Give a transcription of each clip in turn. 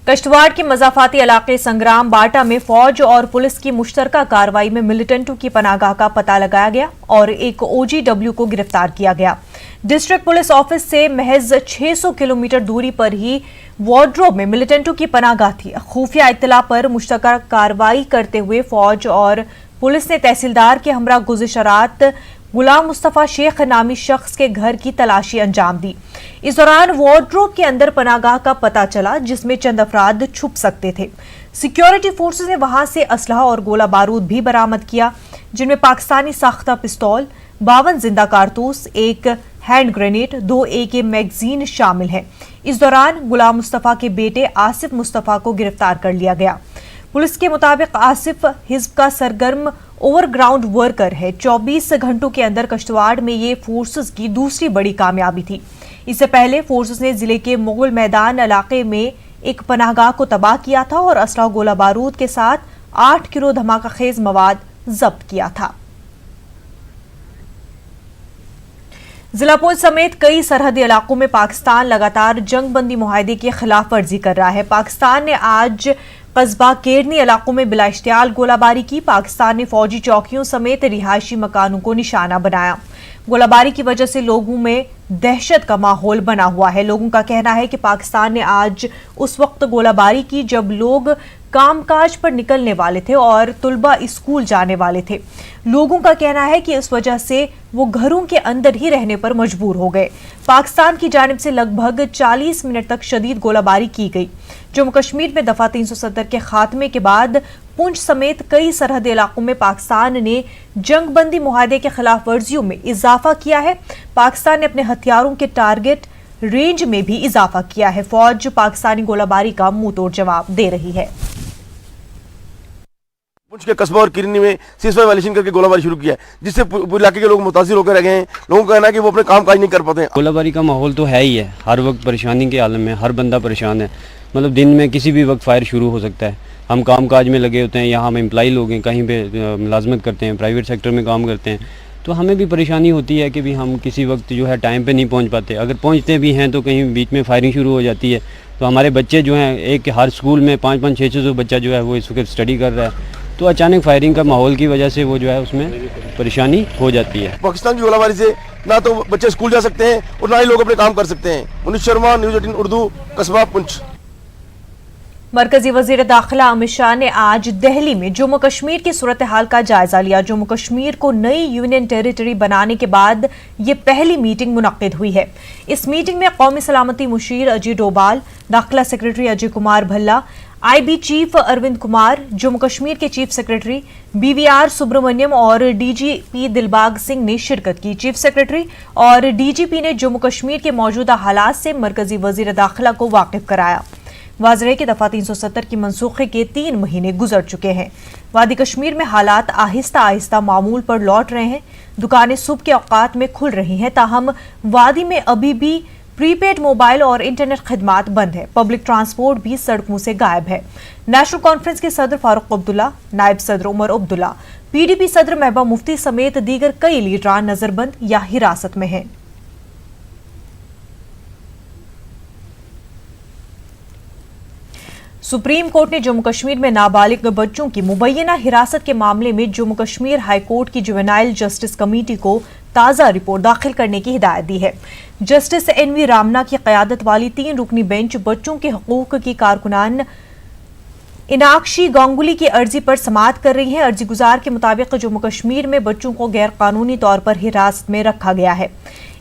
कश्तवाड़ के मजाफाती इलाके संग्राम बाटा में फौज और पुलिस की मुश्तरका कार्रवाई में मिलिटेंटों की पनाहगाह का पता लगाया गया और एक OGW को गिरफ्तार किया गया। डिस्ट्रिक्ट पुलिस ऑफिस से महज 600 किलोमीटर दूरी पर ही वार्डरोब में मिलिटेंटों की पनाहगाह थी। खुफिया इत्तला पर मुश्तरका कार्रवाई करते हुए फौज और पुलिस ने तहसीलदार के हमरा गुज़िशरात गुलाम मुस्तफा शेख नामी शख्स के घर की तलाशी अंजाम दी। इस दौरान वार्डरोब के अंदर पनाहगाह का पता चला जिसमें चंद अफराद छुप सकते थे। सिक्योरिटी फोर्सेस ने वहां से असलहा और गोला बारूद भी बरामद किया, जिनमें पाकिस्तानी साख्ता पिस्तौल, 52 जिंदा कारतूस, एक हैंड ग्रेनेड, 2 AK मैगजीन शामिल हैं। इस दौरान गुलाम मुस्तफा के बेटे आसिफ मुस्तफा को गिरफ्तार कर लिया गया। पुलिस के मुताबिक आसिफ हिज्ब का सरगर्म ओवरग्राउंड वर्कर है। 24 घंटों के अंदर कश्तवाड़ में ये फोर्सेस की दूसरी बड़ी कामयाबी थी। इससे पहले फोर्सेस ने जिले के मुगल मैदान इलाके में एक पनाहगाह को तबाह किया था और असला गोला बारूद के साथ 8 किलो धमाका खेज मवाद जब्त किया था। जिला पुलिस समेत कई सरहदी इलाकों में पाकिस्तान लगातार जंगबंदी मुआहदे की खिलाफ वर्जी कर रहा है। पाकिस्तान ने आज कस्बा केरनी इलाकों में बिला इश्तियाल गोलाबारी की। पाकिस्तान ने फौजी चौकियों समेत रिहायशी मकानों को निशाना बनाया। गोलाबारी की वजह से लोगों में दहशत का माहौल बना हुआ है। लोगों का कहना है कि पाकिस्तान ने आज उस वक्त गोलाबारी की जब लोग कामकाज पर निकलने वाले थे और तुलबा स्कूल जाने वाले थे। लोगों का कहना है कि इस वजह से वो घरों के अंदर ही रहने पर मजबूर हो गए। पाकिस्तान की जानिब से लगभग 40 मिनट तक शदीद गोलाबारी की गई। जम्मू कश्मीर में दफा 370 के खात्मे के बाद पुंछ समेत कई सरहदी इलाकों में पाकिस्तान ने जंगबंदी मुआहदे के खिलाफ वर्जियों में इजाफा किया है। पाकिस्तान ने अपने हथियारों के टारगेट रेंज में भी इजाफा किया है। फौज पाकिस्तानी गोलाबारी का मुंह तोड़ जवाब दे रही है। पुंछ के कस्बा और किरनी में सीज़फायर वायलेशन करके गोलाबारी शुरू किया है, जिससे इलाके के लोग मुतासिर होकर रह गए हैं। लोगों का कहना है कि वो अपने काम काज नहीं कर पाते हैं। गोलाबारी का माहौल तो है ही है, हर वक्त परेशानी के आलम में हर बंदा परेशान है। मतलब दिन में किसी भी वक्त फायर शुरू हो सकता है। हम काम काज में लगे होते हैं, यहाँ हम एम्प्लॉई लोग हैं, कहीं पे मुलाजमत करते हैं, प्राइवेट सेक्टर में काम करते हैं, तो हमें भी परेशानी होती है कि भी हम किसी वक्त जो है टाइम पे नहीं पहुँच पाते। अगर पहुँचते भी हैं तो कहीं बीच में फायरिंग शुरू हो जाती है। तो हमारे बच्चे जो हैं, एक हर स्कूल में 5-5, 600 बच्चा जो है वो इस वक्त स्टडी कर रहा है, तो अचानक फायरिंग का माहौल की वजह से वो जो है उसमें परेशानी हो जाती है। पाकिस्तान की गोलाबारी से ना तो बच्चे स्कूल जा सकते हैं और ना ही लोग अपने काम कर सकते हैं। मुनीश शर्मा, न्यूज़ 18 उर्दू, कस्बा पुंछ। मरकजी वजीर दाखिला अमित शाह ने आज दिल्ली में जम्मू कश्मीर की सूरत हाल का जायजा लिया। जम्मू कश्मीर को नई यूनियन टेरिटरी बनाने के बाद ये पहली मीटिंग मुनक्किद हुई है। इस मीटिंग में कौमी सलामती मुशीर अजय डोभाल, दाखिला secretary Ajay Kumar Bhalla, IB chief Arvind Kumar, Jammu Kashmir के चीफ सेक्रेटरी BVR सुब्रमण्यम और DGP दिलबाग सिंह ने शिरकत की। चीफ सेक्रेटरी और DGP ने जम्मू कश्मीर के मौजूदा हालात से मरकजी वजीर दाखिला को वाकिफ कराया। वाज़ेह कि दफा 370 की मनसूखी के 3 महीने गुजर चुके हैं। वादी कश्मीर में हालात आहिस्ता आहिस्ता मामूल पर लौट रहे हैं। दुकानें सुबह के औकात में खुल रही हैं, ताहम वादी में अभी भी प्रीपेड मोबाइल और इंटरनेट खिदमात बंद है। पब्लिक ट्रांसपोर्ट भी सड़कों से गायब है। नेशनल कॉन्फ्रेंस के सदर फारूक अब्दुल्ला, नायब सदर उमर अब्दुल्ला, PDP सदर महबूबा मुफ्ती समेत दीगर कई लीडरान नजरबंद या हिरासत में हैं। सुप्रीम कोर्ट ने जम्मू कश्मीर में नाबालिग बच्चों की मुबैना हिरासत के मामले में जम्मू कश्मीर हाई कोर्ट की जुवेनाइल जस्टिस कमेटी को ताज़ा रिपोर्ट दाखिल करने की हिदायत दी है। जस्टिस NV रामना की क़यादत वाली 3 रुकनी बेंच बच्चों के हकूक़ की कारकुनान इनाक्षी गांगुली की अर्जी पर समाअत कर रही है। अर्जी गुजार के मुताबिक जम्मू कश्मीर में बच्चों को गैर कानूनी तौर पर हिरासत में रखा गया है।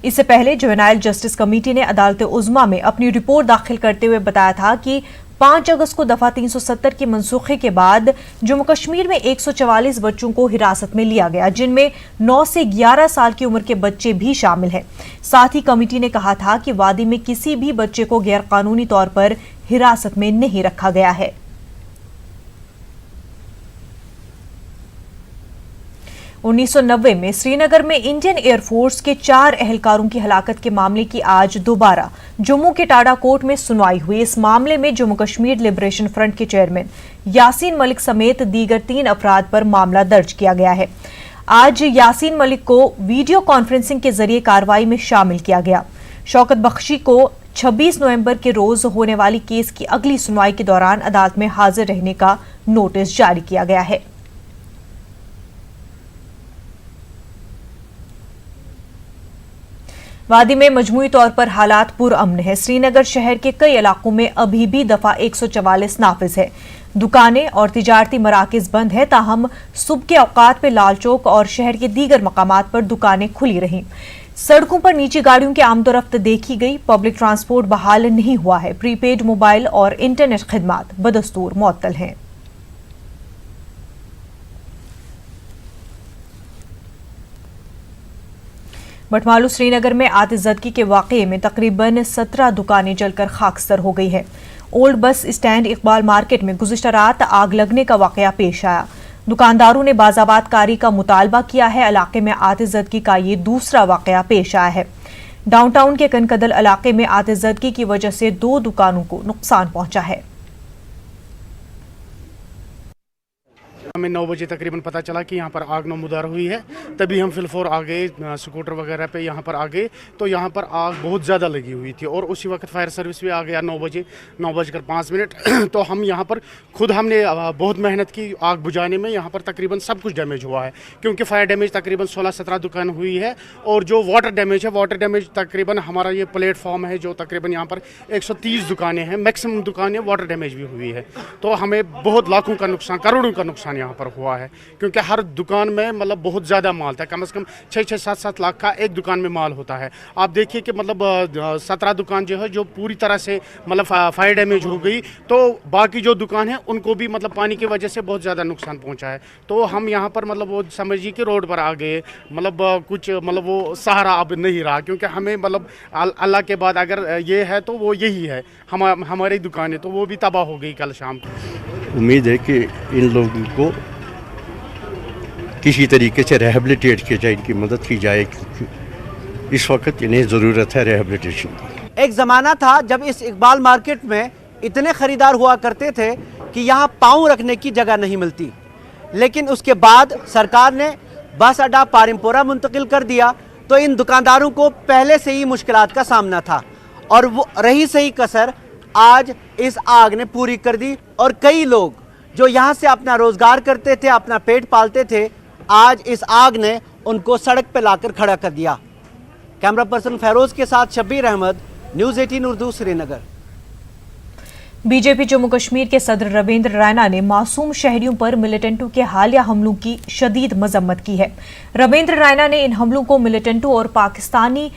इससे पहले जुवेनाइल जस्टिस कमेटी ने अदालत उज़्मा में अपनी रिपोर्ट दाखिल करते हुए बताया था कि 5 अगस्त को दफा 370 की मनसूखी के बाद जम्मू कश्मीर में 144 बच्चों को हिरासत में लिया गया, जिनमें 9 से 11 साल की उम्र के बच्चे भी शामिल हैं। साथ ही कमेटी ने कहा था कि वादी में किसी भी बच्चे को गैर कानूनी तौर पर हिरासत में नहीं रखा गया है। 1990 में श्रीनगर में इंडियन एयरफोर्स के 4 एहलकारों की हलाकत के मामले की आज दोबारा जम्मू के टाडा कोर्ट में सुनवाई हुई। इस मामले में जम्मू कश्मीर लिबरेशन फ्रंट के चेयरमैन यासीन मलिक समेत दीगर 3 अफराद पर मामला दर्ज किया गया है। आज यासीन मलिक को वीडियो कॉन्फ्रेंसिंग के जरिए कार्रवाई में शामिल किया गया। शौकत बख्शी को 26 नवंबर के रोज होने वाली केस की अगली सुनवाई के दौरान अदालत में हाजिर रहने का नोटिस जारी किया गया है। वादी में मजमूई तौर पर हालात पुरअमन है। श्रीनगर शहर के कई इलाकों में अभी भी दफा 144 नाफिज है। दुकानें और तिजारती मराकज बंद है, ताहम सुबह के औकात पे लाल चौक और शहर के दीगर मकामात पर दुकानें खुली रहीं। सड़कों पर निजी गाड़ियों की आमदोरफ्त देखी गई। पब्लिक ट्रांसपोर्ट बहाल नहीं हुआ है। प्रीपेड मोबाइल और इंटरनेट खिदमात बदस्तूर मुअत्तल हैं। बटमालू श्रीनगर में आतिशज़दगी के वाक़ये में तकरीबन 17 दुकानें जलकर खाकसर हो गई है। Old bus stand Iqbal market में गुज़िश्ता रात आग लगने का वाक़या पेश आया। दुकानदारों ने बाज़ाबात कारी का मुतालबा किया है। इलाके में आतिशज़दगी का ये दूसरा वाक़या पेश आया है। डाउनटाउन के कनकदल इलाके में आतिशज़दगी की वजह से 2 दुकानों को नुकसान पहुंचा है। हमें 9 बजे तकरीबन पता चला कि यहाँ पर आग नमूदार हुई है। तभी हम फिलफोर आ गए, स्कूटर वगैरह पे यहाँ पर आ गए, तो यहाँ पर आग बहुत ज़्यादा लगी हुई थी और उसी वक्त फायर सर्विस भी आ गया 9 बजे 9:05। तो हम यहाँ पर खुद हमने बहुत मेहनत की आग बुझाने में। यहाँ पर तकरीबन सब कुछ डैमेज हुआ है, क्योंकि फायर डैमेज तकरीबन 16-17 दुकान हुई है। और जो वाटर डैमेज है, वाटर डैमेज तकरीबन हमारा ये प्लेटफॉर्म है जो तकरीबन यहाँ पर 130 दुकानें हैं, मैक्सिमम दुकानें वाटर डैमेज भी हुई है। तो हमें बहुत लाखों का नुकसान, करोड़ों का नुकसान यहाँ पर हुआ है, क्योंकि हर दुकान में मतलब बहुत ज़्यादा माल था। कम से कम 6-7 लाख का एक दुकान में माल होता है। आप देखिए कि मतलब 17 दुकान जो है जो पूरी तरह से मतलब फायर डैमेज हो गई, तो बाकी जो दुकान है उनको भी मतलब पानी की वजह से बहुत ज़्यादा नुकसान पहुंचा है। तो हम यहाँ पर मतलब वो समझिए कि रोड पर आ गए, मतलब कुछ मतलब वो सहारा अब नहीं रहा, क्योंकि हमें मतलब अल्लाह के बाद अगर ये है तो वो यही है। हमारी दुकानें तो वो भी तबाह हो गई कल शाम को। उम्मीद है कि इन लोगों को किसी तरीके से रिहेबिलिटेट किया जाए, इनकी मदद की जाए, क्योंकि इस वक्त इन्हें ज़रूरत है रिहेबिलिटेशन की। एक ज़माना था जब इस इकबाल मार्केट में इतने ख़रीदार हुआ करते थे कि यहाँ पाँव रखने की जगह नहीं मिलती, लेकिन उसके बाद सरकार ने बस अड्डा पारिमपोरा मुंतकिल कर दिया, तो इन दुकानदारों को पहले से ही मुश्किलात का सामना था और वो रही सही कसर आज इस आग ने पूरी कर दी। और कई लोग जो यहाँ से अपना रोज़गार करते थे, अपना पेट पालते थे, आज इस आग ने उनको सड़क पर लाकर खड़ा कर दिया। कैमरा पर्सन फेरोज के साथ शब्बीर अहमद, न्यूज़ 18 उर्दू, श्रीनगर। बीजेपी जम्मू कश्मीर के सदर रविंद्र रैना ने मासूम शहरियों पर मिलिटेंटों के हालिया हमलों की शदीद मजम्मत की है। रविंद्र रैना ने इन हमलों को मिलिटेंटों और पाकिस्तानी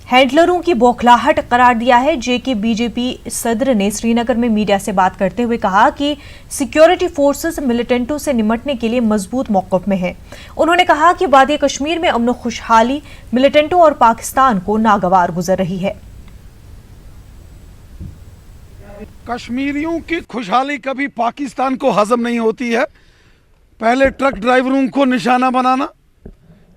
हैंडलरों की बौखलाहट करार दिया है। जेके बीजेपी सदर ने श्रीनगर में मीडिया से बात करते हुए कहा कि सिक्योरिटी फोर्सेस मिलिटेंटों से निपटने के लिए मजबूत मौक़िफ़ में है। उन्होंने कहा कि वादी कश्मीर में अमन खुशहाली मिलिटेंटों और पाकिस्तान को नागवार गुजर रही है। कश्मीरियों की खुशहाली कभी पाकिस्तान को हजम नहीं होती है। पहले ट्रक ड्राइवरों को निशाना बनाना,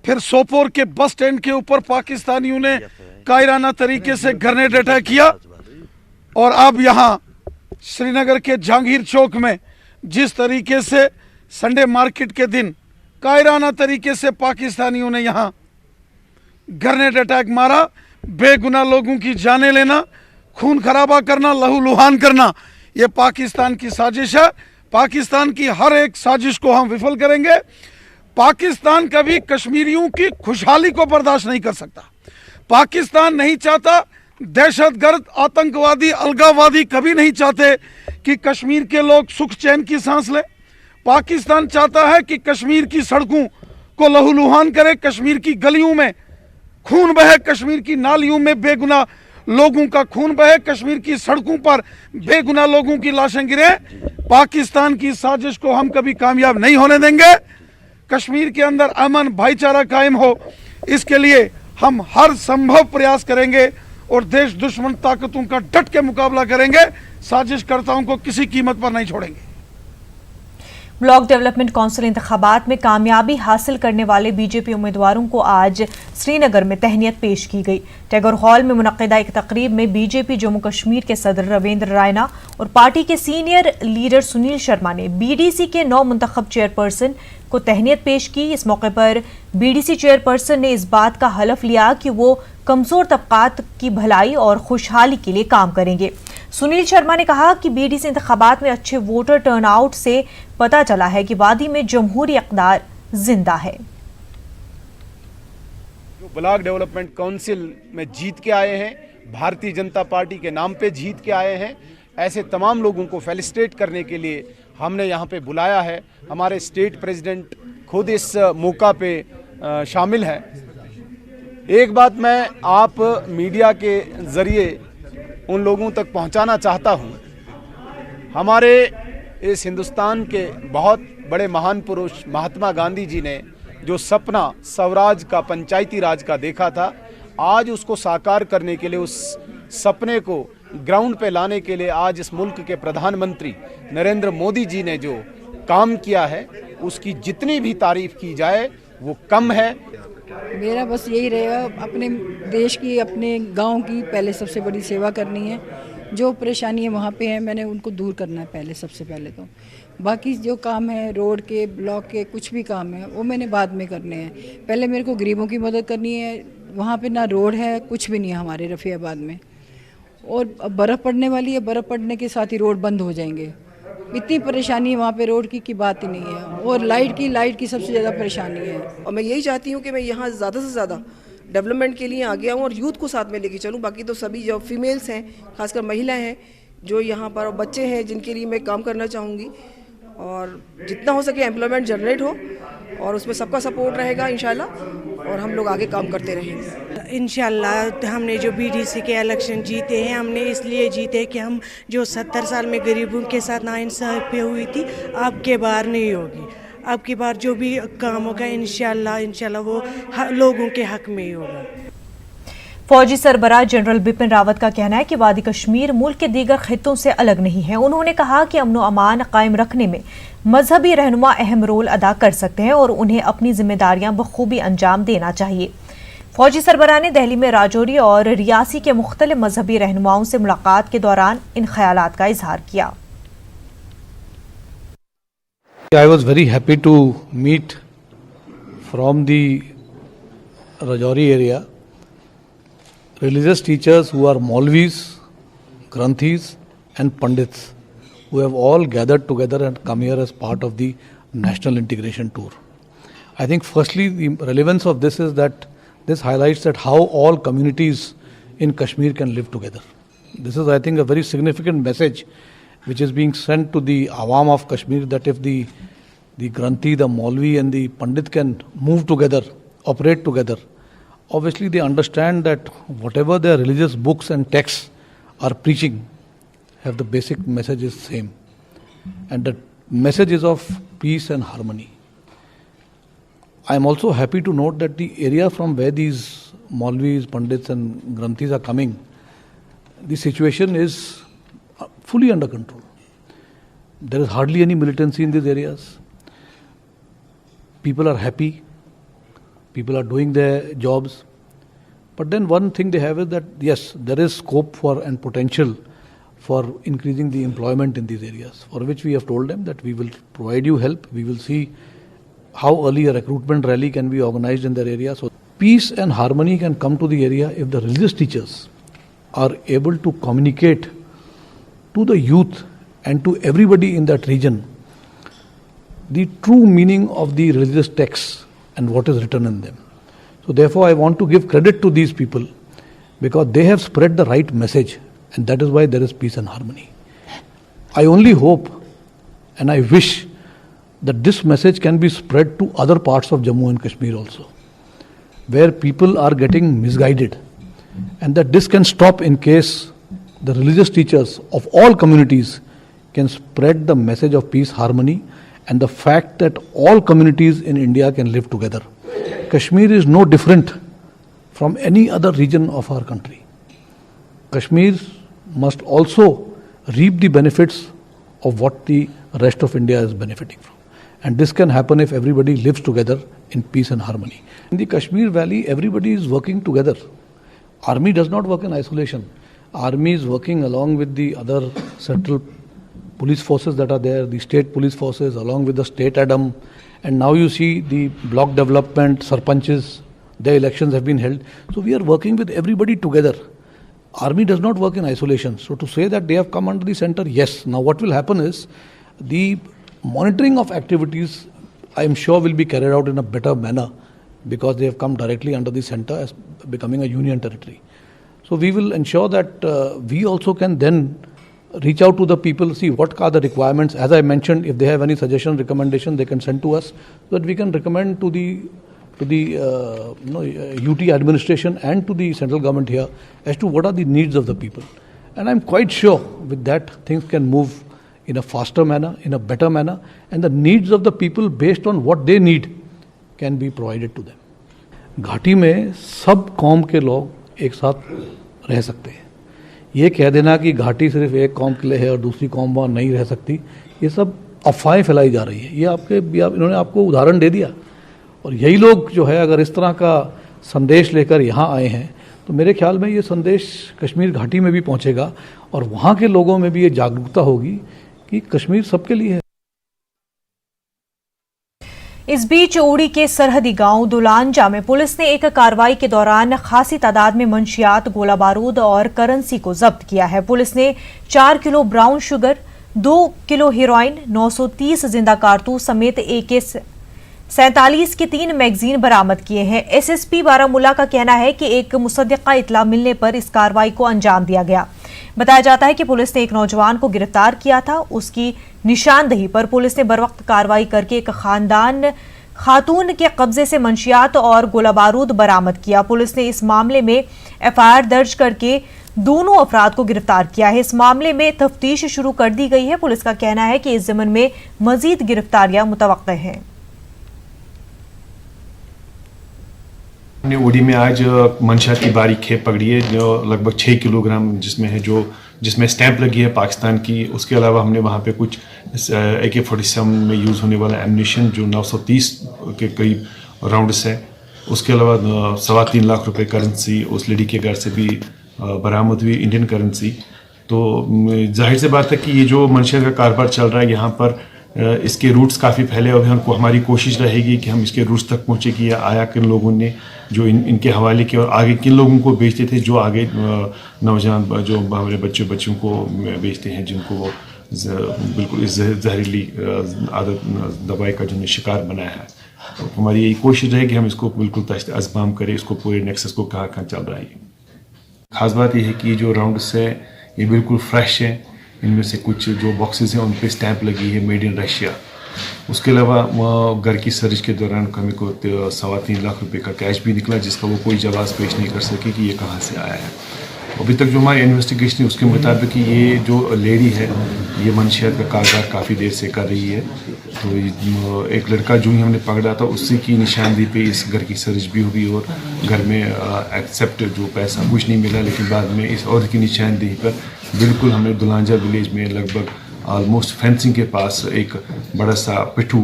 फिर सोपोर के बस स्टैंड के ऊपर पाकिस्तानियों ने कायराना तरीके से ग्रेनेड अटैक किया, और अब यहाँ श्रीनगर के जहांगीर चौक में जिस तरीके से संडे मार्केट के दिन कायराना तरीके से पाकिस्तानियों ने यहाँ ग्रेनेड अटैक मारा, बेगुनाह लोगों की जानें लेना, खून खराबा करना, लहूलुहान करना, ये पाकिस्तान की साजिश है। पाकिस्तान की हर एक साजिश को हम विफल करेंगे। पाकिस्तान कभी कश्मीरियों की खुशहाली को बर्दाश्त नहीं कर सकता। पाकिस्तान नहीं चाहता, दहशतगर्द, आतंकवादी, अलगाववादी कभी नहीं चाहते कि कश्मीर के लोग सुख चैन की सांस लें। पाकिस्तान चाहता है कि कश्मीर की सड़कों को लहूलुहान करे, कश्मीर की गलियों में खून बहे, कश्मीर की नालियों में बेगुनाह लोगों का खून बहे, कश्मीर की सड़कों पर बेगुनाह लोगों की लाशें गिरे। पाकिस्तान की साजिश को हम कभी कामयाब नहीं होने देंगे। कश्मीर के अंदर अमन भाईचारा कायम हो, इसके लिए हम हर संभव प्रयास करेंगे और देश दुश्मन ताकतों का डट के मुकाबला करेंगे। साजिशकर्ताओं को किसी कीमत पर नहीं छोड़ेंगे। ब्लॉक डेवलपमेंट काउंसिल इंतखाबात में कामयाबी हासिल करने वाले बीजेपी उम्मीदवारों को आज श्रीनगर में तहनीत पेश की गई। टैगोर हॉल में मुनक्किदा एक तकरीब में बीजेपी जम्मू कश्मीर के सदर रविंद्र रायना और पार्टी के सीनियर लीडर सुनील शर्मा ने बीडीसी के नौ मुंतखब चेयरपर्सन को तहनीत पेश की। इस मौके पर बीडीसी चेयरपर्सन ने इस बात का हलफ लिया कि वो कमजोर तबकात की भलाई और खुशहाली के लिए काम करेंगे। सुनील शर्मा ने कहा कि बीडीसी इंतखाबात में अच्छे वोटर टर्नआउट से पता चला है कि वादी में जमहूरी इक़्तिदार जिंदा है। जो ब्लॉक डेवलपमेंट काउंसिल में जीत के आए हैं, भारतीय जनता पार्टी के नाम पे जीत के आए हैं, ऐसे तमाम लोगों को फेलिसिटेट करने के लिए हमने यहाँ पे बुलाया है। हमारे स्टेट प्रेसिडेंट खुद इस मौका पे शामिल हैं। एक बात मैं आप मीडिया के ज़रिए उन लोगों तक पहुंचाना चाहता हूं, हमारे इस हिंदुस्तान के बहुत बड़े महान पुरुष महात्मा गांधी जी ने जो सपना स्वराज का, पंचायती राज का देखा था, आज उसको साकार करने के लिए, उस सपने को ग्राउंड पे लाने के लिए आज इस मुल्क के प्रधानमंत्री नरेंद्र मोदी जी ने जो काम किया है, उसकी जितनी भी तारीफ की जाए वो कम है। मेरा बस यही रहेगा, अपने देश की, अपने गांव की पहले सबसे बड़ी सेवा करनी है। जो परेशानियां वहाँ पे हैं मैंने उनको दूर करना है पहले, सबसे पहले तो। बाकी जो काम है रोड के, ब्लॉक के, कुछ भी काम है वो मैंने बाद में करने हैं। पहले मेरे को गरीबों की मदद करनी है। वहाँ पे ना रोड है, कुछ भी नहीं है हमारे रफ़ियाबाद में। और अब बर्फ़ पड़ने वाली है, बर्फ़ पड़ने के साथ ही रोड बंद हो जाएंगे। इतनी परेशानी है वहाँ पे, रोड की बात ही नहीं है। और लाइट की सबसे ज़्यादा परेशानी है। और मैं यही चाहती हूँ कि मैं यहाँ ज़्यादा से ज़्यादा डेवलपमेंट के लिए आगे आऊँ और यूथ को साथ में लेके चलूँ। बाकी तो सभी जो फीमेल्स हैं, खासकर महिलाएं हैं जो यहाँ पर, और बच्चे हैं जिनके लिए मैं काम करना चाहूँगी। और जितना हो सके एम्प्लॉयमेंट जनरेट हो और उसमें सबका सपोर्ट रहेगा इंशाल्लाह, और हम लोग आगे काम करते रहेंगे इंशाल्लाह। हमने जो बीडीसी के इलेक्शन जीते हैं, हमने इसलिए जीते कि हम जो 70 साल में गरीबों के साथ नाइंसाफी हुई थी, अब के बार नहीं होगी। अब की बार जो भी काम होगा इंशाल्लाह वो लोगों के हक में ही होगा। फौजी सरबराह जनरल बिपिन रावत का कहना है कि वादी कश्मीर मुल्क के दीगर खित्तों से अलग नहीं है। उन्होंने कहा कि अमन व अमान कायम रखने में मजहबी रहनुमा अहम रोल अदा कर सकते हैं और उन्हें अपनी जिम्मेदारियां बखूबी अंजाम देना चाहिए। फौजी सरबराह ने दिल्ली में राजौरी और रियासी के मुख्तलिफ मजहबी रहनुमाओं से मुलाकात के दौरान इन ख्यालात का इजहार किया। I was very happy to meet from the Rajouri area religious teachers who are Maulvis, Granthis and Pandits, who have all gathered together and come here as part of the national integration tour. I think firstly the relevance of this is that this highlights that how all communities in Kashmir can live together. This is, I think, a very significant message which is being sent to the Awam of Kashmir, that if the Granthi, the Maulvi and the Pandit can move together, operate together, obviously they understand that whatever their religious books and texts are preaching have the basic message is same, and the message is of peace and harmony. I am also happy to note that the area from where these Maulvis, Pandits and Granthis are coming, the situation is fully under control. There is hardly any militancy in these areas. People are happy. People are doing their jobs. But then one thing they have is that, yes, there is scope for and potential for increasing the employment in these areas, for which we have told them that we will provide you help. We will see how early a recruitment rally can be organized in their area. So peace and harmony can come to the area if the religious teachers are able to communicate to the youth and to everybody in that region the true meaning of the religious texts and what is written in them. So therefore I want to give credit to these people because they have spread the right message, and that is why there is peace and harmony. I only hope and I wish that this message can be spread to other parts of Jammu and Kashmir also, where people are getting misguided, and that this can stop in case the religious teachers of all communities can spread the message of peace, harmony, and the fact that all communities in India can live together. Kashmir is no different from any other region of our country. Kashmir must also reap the benefits of what the rest of India is benefiting from. And this can happen if everybody lives together in peace and harmony. In the Kashmir Valley, everybody is working together. Army does not work in isolation. Army is working along with the other central police forces that are there, the state police forces, along with the state ADAM. And now you see the block development, sarpanches, their elections have been held. So we are working with everybody together. Army does not work in isolation. So to say that they have come under the center, yes. Now what will happen is the monitoring of activities, I am sure, will be carried out in a better manner because they have come directly under the center as becoming a union territory. So we will ensure that we also can then reach out to the people, see what are the requirements. As I mentioned, if they have any suggestion, recommendation, they can send to us so that we can recommend to the UT administration and to the central government here as to what are the needs of the people. And I'm quite sure with that things can move in a faster manner, in a better manner, and the needs of the people based on what they need can be provided to them. घाटी में सब कौम के लोग एक साथ रह सकते हैं. ये कह देना कि घाटी सिर्फ एक कौम के लिए है और दूसरी कौम वहाँ नहीं रह सकती, ये सब अफवाहें फैलाई जा रही है. ये इन्होंने आपको उदाहरण दे दिया. और यही लोग जो है अगर इस तरह का संदेश लेकर यहाँ आए हैं तो मेरे ख्याल में ये संदेश कश्मीर घाटी में भी पहुँचेगा और वहाँ के लोगों में भी ये जागरूकता होगी कि कश्मीर सबके लिए है. इस बीच उड़ी के सरहदी गांव दुलांजा में पुलिस ने एक कार्रवाई के दौरान खासी तादाद में मंशियात, गोला बारूद और करेंसी को जब्त किया है. पुलिस ने 4 kilo brown sugar, 2 kilo heroin, 930 जिंदा कारतूस समेत AK-47 की 3 मैगजीन बरामद किए हैं. SSP बारामूला का कहना है कि एक मुसद्दिका इतला मिलने पर इस कार्रवाई को अंजाम दिया गया. बताया जाता है कि पुलिस ने एक नौजवान को गिरफ्तार किया था. उसकी निशानदही पर पुलिस ने बरवक्त कार्रवाई करके एक खातून के कब्जे से मंशियात और गोला बारूद बरामद किया. पुलिस ने इस मामले में FIR दर्ज करके दोनों अफराद को गिरफ्तार किया है. इस मामले में तफ्तीश शुरू कर दी गई है. पुलिस का कहना है कि इस ज़मन में मजीद गिरफ्तारियां मुतवक्के हैं. हमने उड़ी में आज मंशा की बारी खेप पकड़ी है जो लगभग 6 किलोग्राम जिसमें स्टैंप लगी है पाकिस्तान की. उसके अलावा हमने वहाँ पे कुछ AK-47 में यूज़ होने वाला एमनिशन जो 930 के करीब राउंड्स है. उसके अलावा 3.25 लाख रुपए करेंसी उस लड़ी के घर से भी बरामद हुई, इंडियन करेंसी. तो जाहिर सी बात है कि ये जो मंशा का कारोबार चल रहा है यहाँ पर इसके रूट्स काफ़ी फैले हुए हैं. उनको हमारी कोशिश रहेगी कि हम इसके रूट्स तक पहुँचे कि आया किन लोगों ने जो इनके हवाले किए और आगे किन लोगों को बेचते थे, जो आगे नौजवान जो हमारे बच्चों को बेचते हैं जिनको वो बिल्कुल इस जहरीली आदत दवाई का जिन्हें शिकार बनाया है. तो हमारी यही कोशिश रहेगी हम इसको बिल्कुल तश्त अज़बाम करें, इसको पूरे नेक्सस को कहाँ चल रहा है. ख़ास बात यह है कि जो राउंड्स है ये बिल्कुल फ्रेश है. इनमें से कुछ जो बॉक्सेस हैं उन पे स्टैंप लगी है मेड इन रशिया. उसके अलावा घर की सर्च के दौरान हमें को 3.25 लाख रुपए का कैश भी निकला जिसका वो कोई जवाब पेश नहीं कर सके कि ये कहाँ से आया है. अभी तक जो हमारी इन्वेस्टिगेशन है उसके मुताबिक ये जो लेडी है ये मंशियात का कारोबार काफ़ी देर से कर रही है. तो एक लड़का जो ही हमने पकड़ा था उसी की निशानदेही पे इस घर की सर्च भी हुई और घर में एक्सेप्ट जो पैसा कुछ नहीं मिला, लेकिन बाद में इस औरत की निशानदेही पर बिल्कुल हमने दुलांजा विलेज में लगभग ऑलमोस्ट फेंसिंग के पास एक बड़ा सा पिट्ठू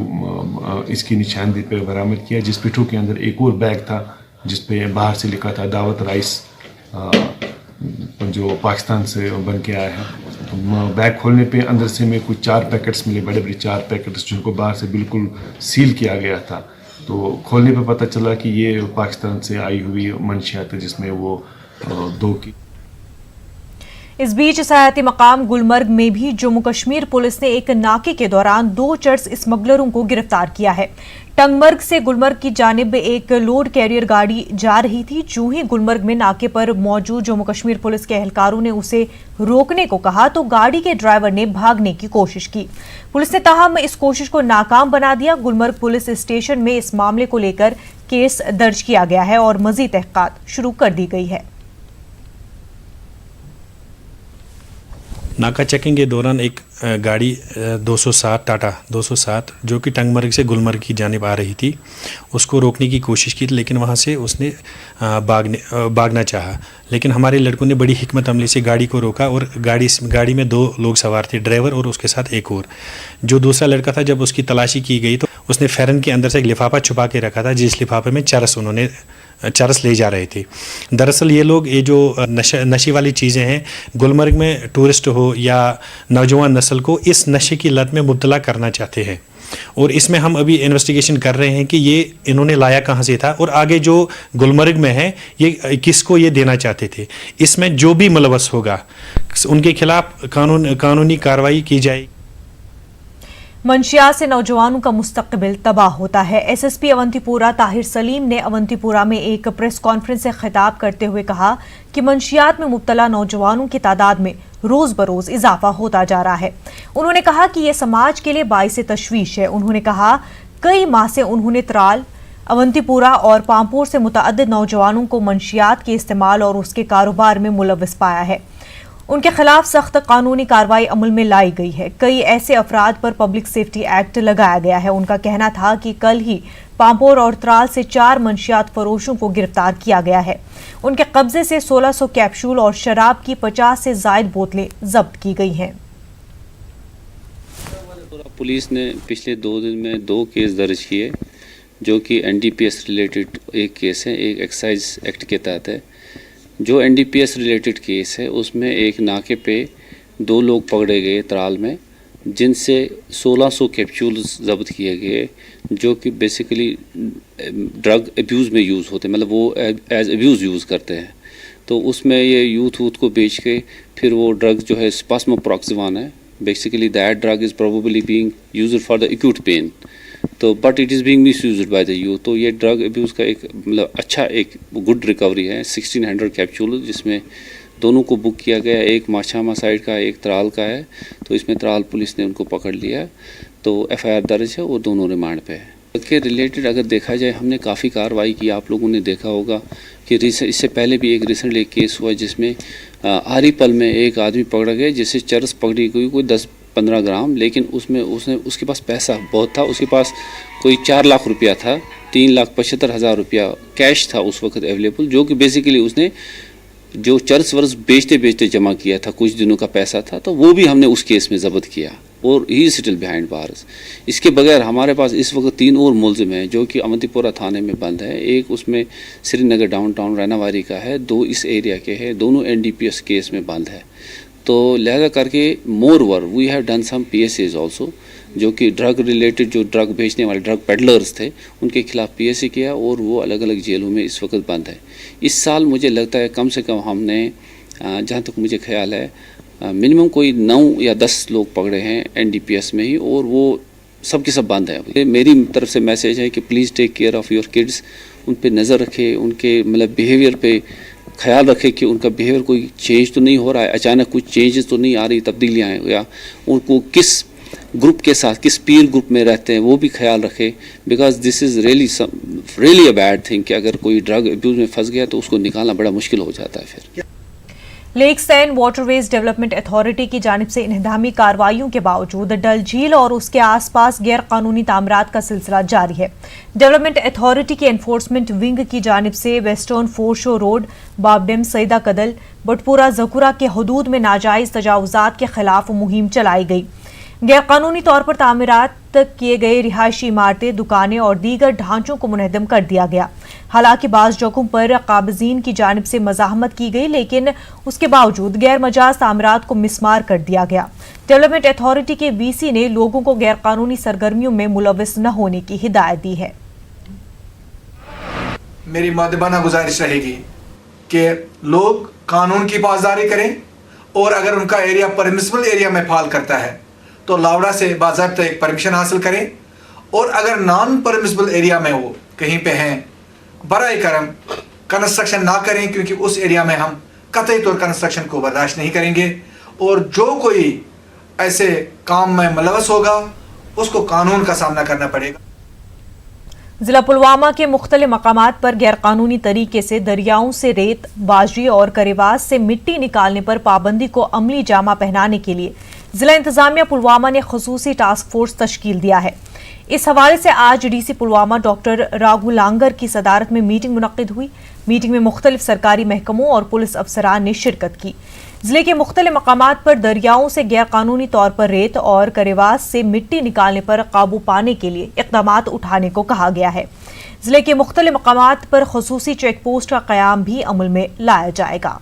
इसकी निशानदेही पे बरामद किया, जिस पिट्ठू के अंदर एक और बैग था जिस पे बाहर से लिखा था दावत राइस जो पाकिस्तान से बन के आया है. तो बैग खोलने पे अंदर से में कुछ 4 पैकेट्स मिले, बड़े 4 पैकेट्स जिनको बाहर से बिल्कुल सील किया गया था. तो खोलने पे पता चला कि ये पाकिस्तान से आई हुई मंशियात है जिसमें वो 2 की. इस बीच सयाहती मकाम गुलमर्ग में भी जम्मू कश्मीर पुलिस ने एक नाके के दौरान 2 चर्स स्मगलरों को गिरफ्तार किया है. टंगमर्ग से गुलमर्ग की जानिब एक लोड कैरियर गाड़ी जा रही थी. जो ही गुलमर्ग में नाके पर मौजूद जम्मू कश्मीर पुलिस के एहलकारों ने उसे रोकने को कहा तो गाड़ी के ड्राइवर ने भागने की कोशिश की. पुलिस ने ताहम इस कोशिश को नाकाम बना दिया. गुलमर्ग पुलिस स्टेशन में इस मामले को लेकर केस दर्ज किया गया है और मजीद तहकीकात शुरू कर दी गई है. नाका चेकिंग के दौरान एक गाड़ी 207 टाटा 207 जो कि टंगमर्ग से गुलमर्ग की जानिब आ रही थी, उसको रोकने की कोशिश की, लेकिन वहाँ से उसने भागना चाहा, लेकिन हमारे लड़कों ने बड़ी हिकमत अमली से गाड़ी को रोका और गाड़ी में 2 लोग सवार थे, ड्राइवर और उसके साथ एक और। जो दूसरा लड़का था, जब उसकी तलाशी की गई तो उसने फेरन के अंदर से एक लिफाफा छुपा के रखा था, जिस लिफाफे में चरस ले जा रहे थे। दरअसल ये लोग ये जो नशे वाली चीज़ें हैं, गुलमर्ग में टूरिस्ट हो या नौजवान नस्ल को इस नशे की लत में मुब्तला करना चाहते हैं, और इसमें हम अभी इन्वेस्टिगेशन कर रहे हैं कि ये इन्होंने लाया कहाँ से था और आगे जो गुलमर्ग में है ये किसको ये देना चाहते थे। इसमें जो भी मुलवस होगा उनके खिलाफ कानूनी कार्रवाई की जाएगी। मंशियात से नौजवानों का मुस्तकबिल तबाह होता है। एसएसपी अवंतीपुरा ताहिर सलीम ने अवंतीपुरा में एक प्रेस कॉन्फ्रेंस से खिताब करते हुए कहा कि मंशियात में मुब्तला नौजवानों की तादाद में रोज बरोज इजाफा होता जा रहा है। उन्होंने कहा कि यह समाज के लिए बाइस तशवीश है। उन्होंने कहा कई माह से उन्होंने त्राल, अवंतीपुरा और पामपुर से मुतअद्दिद नौजवानों को मंशियात के इस्तेमाल और उसके कारोबार में मुलव्वस पाया है। उनके खिलाफ सख्त कानूनी कार्रवाई अमल में लाई गई है। कई ऐसे अफराद पर पब्लिक सेफ्टी एक्ट लगाया गया है। उनका कहना था कि कल ही पामपोर और त्राल से 4 मंशियात फरोशों को गिरफ्तार किया गया है। उनके कब्जे से 1600 कैप्सूल और शराब की 50 से जायद बोतलें जब्त की गई हैं। पुलिस ने पिछले 2 दिन में 2 केस दर्ज किए, जो कि एनडीपीएस रिलेटेड एक केस है, एक एक्साइज एक्ट के तहत है। जो एनडीपीएस रिलेटेड केस है उसमें एक नाके पे 2 लोग पकड़े गए त्राल में, जिनसे 1600 कैप्सूल्स जब्त किए गए, जो कि बेसिकली ड्रग अब्यूज़ में यूज़ होते हैं, मतलब वो एज अब्यूज़ यूज़ करते हैं। तो उसमें ये यूथ को बेच के फिर वो ड्रग जो है स्पास्मोप्रॉक्सिवन है, basically that drug is probably being used for the acute pain, तो but it is being misused by the youth. तो ये ड्रग अब्यूज़ का एक मतलब अच्छा एक गुड रिकवरी है। 1600 कैप्सूल, जिसमें दोनों को बुक किया गया, एक माछामा साइड का, एक त्राल का है। तो इसमें त्राल पुलिस ने उनको पकड़ लिया, तो एफआईआर दर्ज है और दोनों रिमांड पे है। के रिलेटेड अगर देखा जाए, हमने काफ़ी कार्रवाई की। आप लोगों ने देखा होगा कि इससे पहले भी एक रिसेंटली एक केस हुआ जिसमें आरीपल में एक आदमी पकड़ा गया, जिससे चरस पकड़ी गई कोई 10-15 ग्राम, लेकिन उसके पास पैसा बहुत था। उसके पास कोई 4 लाख रुपया था, 3,75,000 रुपया कैश था उस वक्त अवेलेबल, जो कि बेसिकली उसने जो चरस वर्स बेचते जमा किया था, कुछ दिनों का पैसा था, तो वो भी हमने उस केस में जब्त किया और ही स्टिल बिहाइंड बार्स। इसके बगैर हमारे पास इस वक्त 3 और मुलजिम हैं जो कि अवंतीपुरा थाने में बंद है। एक उसमें श्रीनगर डाउनटाउन रैनावारी का है, 2 इस एरिया के हैं, दोनों एनडीपीएस केस में बंद है। तो लिहाजा करके more over we have done some PSAs also, जो कि ड्रग रिलेटेड जो ड्रग बेचने वाले ड्रग पेडलर्स थे उनके खिलाफ पीएसए किया और वो अलग अलग जेलों में इस वक्त बंद है। इस साल मुझे लगता है कम से कम हमने, जहाँ तक मुझे ख्याल है, मिनिमम कोई 9 या 10 लोग पकड़े हैं एनडीपीएस में ही, और वो सब के सब बंद है। मेरी तरफ से मैसेज है कि please take care of your kids, उन पे नज़र रखें, उनके मतलब बिहेवियर पे ख्याल रखें कि उनका बिहेवियर कोई चेंज तो नहीं हो रहा है, अचानक कुछ चेंजेस तो नहीं आ रही, तब्दीलियाँ हैं, या उनको किस ग्रुप के साथ, किस पीर ग्रुप में रहते हैं, वो भी ख्याल रखें। Because this is really a bad thing कि अगर कोई ड्रग अब्यूज़ में फंस गया तो उसको निकालना बड़ा मुश्किल हो जाता है। फिर lakes and waterways development authority की जानिब से इंहदामी कार्रवाइयों के बावजूद डल झील और उसके आसपास गैर कानूनी तामीरात का सिलसिला जारी है। डेवलपमेंट अथॉरिटी के एनफोर्समेंट विंग की जानिब से वेस्टर्न फोरशो रोड, बाबडेम, सईदा कदल, बटपुरा, जकुरा के हदूद में नाजायज तजावुजात के खिलाफ मुहिम चलाई गई। गैर कानूनी तौर पर तामीरात किए गए रिहायशी इमारतें, दुकानें और दीगर ढांचों को मुनहदम कर दिया गया। हालांकि बाज़ जगहों पर काबिज़ीन की जानिब से मज़ाहमत की गई, लेकिन उसके बावजूद गैर मजाज तामीरात को मिसमार कर दिया गया। डेवलपमेंट अथॉरिटी के वीसी ने लोगों को गैर कानूनी सरगर्मियों में मुलव्वस न होने की हिदायत दी है। मेरी मुअद्दबाना गुजारिश रहेगी कि लोग कानून की पासदारी करें, और अगर उनका एरिया परमिसिबल एरिया में फाल करता है तो लावड़ा से बाज़ाब्ता एक परमिशन हासिल करें, और अगर नॉन परमिसिबल एरिया में वो कहीं पे हैं, बराए करम कंस्ट्रक्शन ना करें, क्योंकि उस एरिया में हम कतई तौर कंस्ट्रक्शन को बर्दाश्त नहीं करेंगे, और जो कोई ऐसे काम में मुलव्वस होगा उसको कानून का सामना करना पड़ेगा। ضلع پلوامہ کے مختلف مقامات پر غیر قانونی طریقے سے دریاؤں سے ریت، باجری اور کریواز سے مٹی نکالنے پر پابندی کو عملی جامہ پہنانے کے لیے ضلع انتظامیہ پلوامہ نے خصوصی ٹاسک فورس تشکیل دیا ہے۔ اس حوالے سے آج D C Pulwama doctor Raghav Langer کی صدارت میں میٹنگ منعقد ہوئی۔ میٹنگ میں مختلف سرکاری محکموں اور پولیس افسران نے شرکت کی۔ ضلع کے مختلف مقامات پر دریاؤں سے غیر قانونی طور پر ریت اور کریواز سے مٹی نکالنے پر قابو پانے کے لیے اقدامات اٹھانے کو کہا گیا ہے۔ ضلع کے مختلف مقامات پر خصوصی چیک پوسٹ کا قیام بھی عمل میں لایا جائے گا۔